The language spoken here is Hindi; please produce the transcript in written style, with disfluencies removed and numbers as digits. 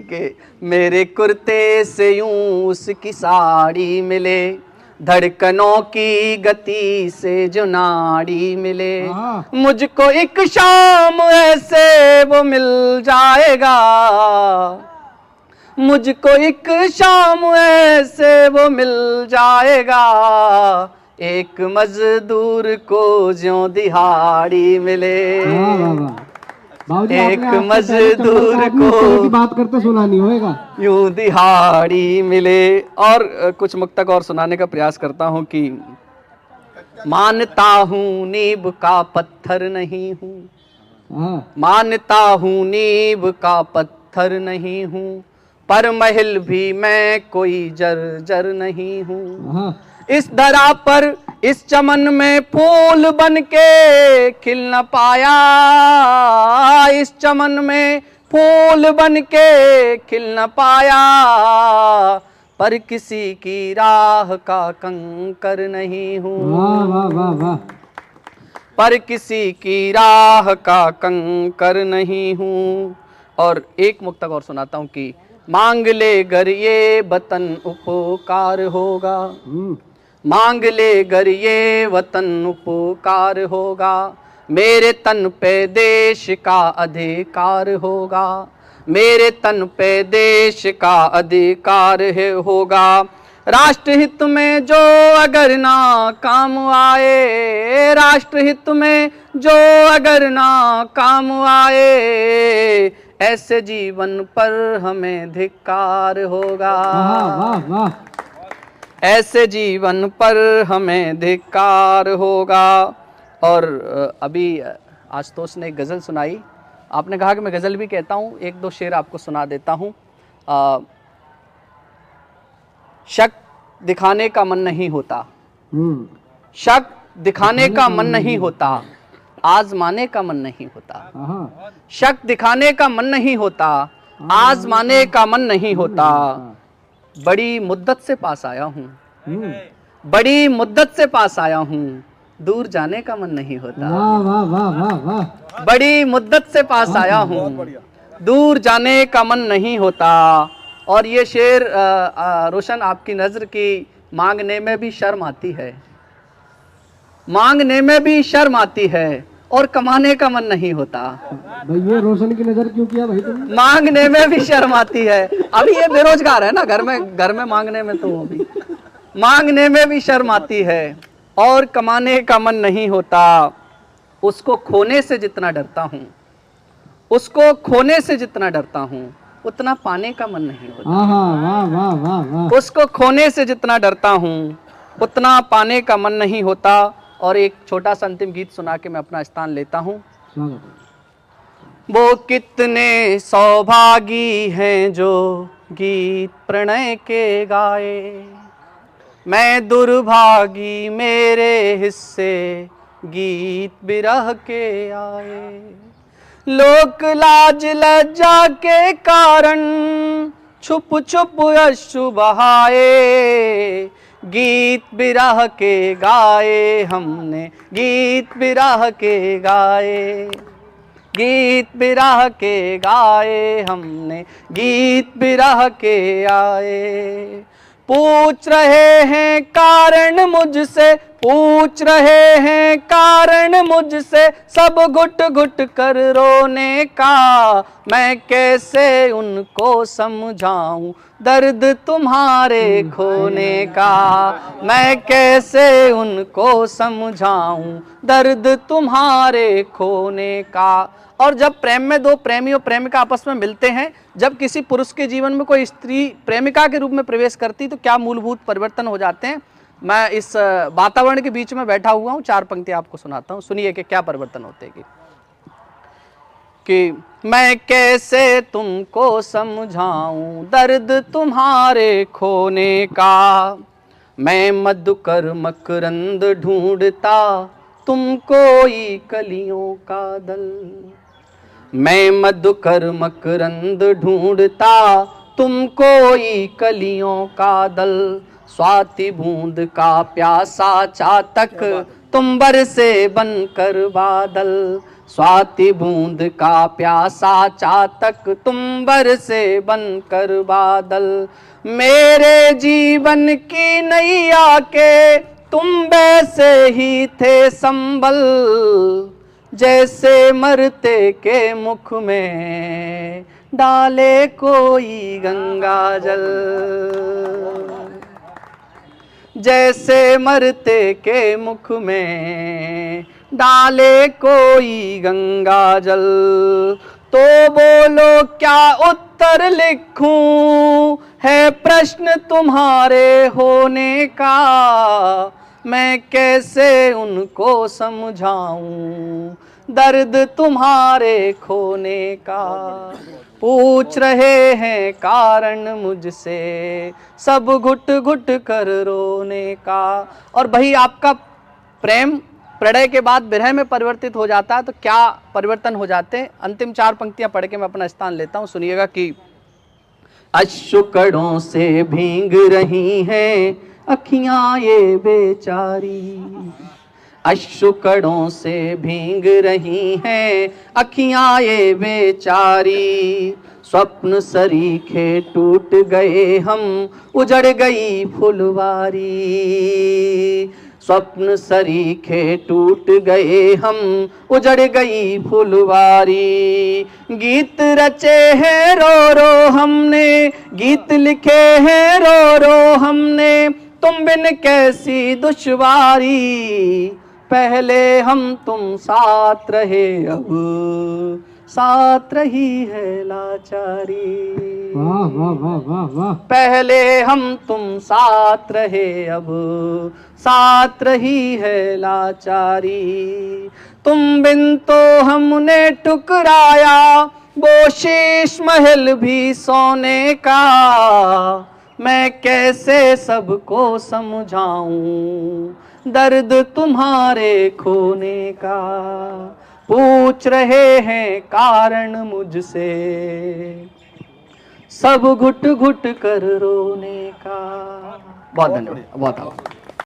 के मेरे कुर्ते से यूं उसकी साड़ी मिले, धड़कनों की गति से जो नाड़ी मिले, मुझको एक शाम ऐसे वो मिल जाएगा, मुझको एक शाम ऐसे वो मिल जाएगा, एक मजदूर को ज्यों दिहाड़ी मिले। एक मजदूर को की बात करते सुनानी होएगा, यूं दिहाड़ी मिले। और कुछ मुक्तक और सुनाने का प्रयास करता हूं कि मानता हूं नीब का पत्थर नहीं हूं, मानता हूं नीब का पत्थर नहीं हूं, पर महल भी मैं कोई जर्जर नहीं हूं। इस धरा पर इस चमन में फूल बन के खिल न पाया, इस चमन में फूल बन के खिल न पाया, पर किसी की राह का कंकर नहीं हूँ, वाह वाह वाह, पर किसी की राह का कंकर नहीं हूँ। और एक मुक्तक और सुनाता हूँ कि मांग ले गर ये वतन उपकार होगा, मांग ले गर ये वतन उपकार होगा, मेरे तन पे देश का अधिकार होगा, मेरे तन पे देश का अधिकार है होगा, राष्ट्रहित में जो अगर ना काम आए, राष्ट्रहित में जो अगर ना काम आए, ऐसे जीवन पर हमें धिक्कार होगा, वाह वाह, ऐसे जीवन पर हमें धिक्कार होगा। और अभी आशुतोष ने एक गज़ल सुनाई, आपने कहा कि मैं गज़ल भी कहता हूँ, एक दो शेर आपको सुना देता हूँ। शक दिखाने का मन नहीं होता, शक दिखाने का मन नहीं होता, आजमाने का मन नहीं होता, शक दिखाने का मन नहीं होता, आजमाने का मन नहीं होता, बड़ी मुद्दत से पास आया हूँ, बड़ी मुद्दत से पास आया हूँ, दूर जाने का मन नहीं होता, वाह वाह वाह वाह वाह, बड़ी मुद्दत से पास आया हूँ, दूर जाने का मन नहीं होता। और ये शेर रोशन आपकी नज़र की मांगने में भी शर्म आती है, मांगने में भी शर्म आती है, और कमाने का मन नहीं होता। भाई ये रोशन की नजर क्यों किया भाई तुमने? मांगने में भी शर्म आती है, अभी ये बेरोजगार है ना, घर में मांगने में, तो अभी मांगने में भी शर्म आती है और कमाने का मन नहीं होता। उसको खोने से जितना डरता हूँ, उसको खोने से जितना डरता हूँ, उतना पाने का मन नहीं होता। वाह वाह वाह वाह, उसको खोने से जितना डरता हूँ, उतना पाने का मन नहीं होता। और एक छोटा सा अंतिम गीत सुना के मैं अपना स्थान लेता हूँ। वो कितने सौभागी हैं जो गीत प्रणय के गाए, मैं दुर्भागी मेरे हिस्से गीत बिरह के आए। लोक लाज लज्जा के कारण छुप छुप अश्रु बहाए, गीत बिरह के गाए हमने, गीत बिरह के गाए, गीत बिरह के गाए हमने, गीत बिरह के आए। पूछ रहे हैं कारण मुझसे, पूछ रहे हैं कारण मुझसे, सब घुट घुट कर रोने का, मैं कैसे उनको समझाऊं दर्द तुम्हारे खोने का, मैं कैसे उनको समझाऊं दर्द तुम्हारे खोने का। और जब प्रेम में दो प्रेमी और प्रेमिका आपस में मिलते हैं, जब किसी पुरुष के जीवन में कोई स्त्री प्रेमिका के रूप में प्रवेश करती, तो क्या मूलभूत परिवर्तन हो जाते हैं। मैं इस वातावरण के बीच में बैठा हुआ हूँ, चार पंक्ति आपको सुनाता हूँ, सुनिए कि क्या परिवर्तन होते हैं। कि मैं कैसे तुमको समझाऊं दर्द तुम्हारे खोने का, मैं मधुकर मकरंद ढूंढता तुम कोई कलियों का दल, मैं मधुकर मकरंद ढूंढता तुम कोई कलियों का दल, स्वाति बूंद का प्यासा चातक तुम बरसे बनकर बादल, स्वाति बूंद का प्यासा चातक तुम बरसे बनकर बादल, मेरे जीवन की नैया के तुम वैसे ही थे संबल, जैसे मरते के मुख में डाले कोई गंगा जल, जैसे मरते के मुख में डाले कोई गंगा जल। तो बोलो क्या उत्तर लिखूं, है प्रश्न तुम्हारे होने का, मैं कैसे उनको समझाऊं दर्द तुम्हारे खोने का। पूछ रहे हैं कारण मुझसे सब घुट घुट कर रोने का। और भाई आपका प्रेम प्रणय के बाद विरह में परिवर्तित हो जाता है तो क्या परिवर्तन हो जाते हैं, अंतिम 4 पंक्तियां पढ़ के मैं अपना स्थान लेता हूं, सुनिएगा कि अश्रुकणों से भींग रही हैं अखियां ये बेचारी, अश्रुकणों से भींग रही हैं अखियां ये बेचारी, स्वप्न सरीखे टूट गए हम उजड़ गई फुलवारी, स्वप्न सरीखे टूट गए हम उजड़ गई फुलवारी। गीत रचे हैं रो रो हमने, गीत लिखे हैं रो रो हमने, तुम बिन कैसी दुश्वारी, पहले हम तुम साथ रहे अब साथ रही है लाचारी। वाह वाह वाह वाह वाह। पहले हम तुम साथ रहे अब साथ रही है लाचारी, तुम बिन तो हमने ठुकराया वो शीश महल भी सोने का, मैं कैसे सबको समझाऊं दर्द तुम्हारे खोने का। पूछ रहे हैं कारण मुझसे सब घुट घुट कर रोने का। बहुत धन्यवाद, बहुत आभार।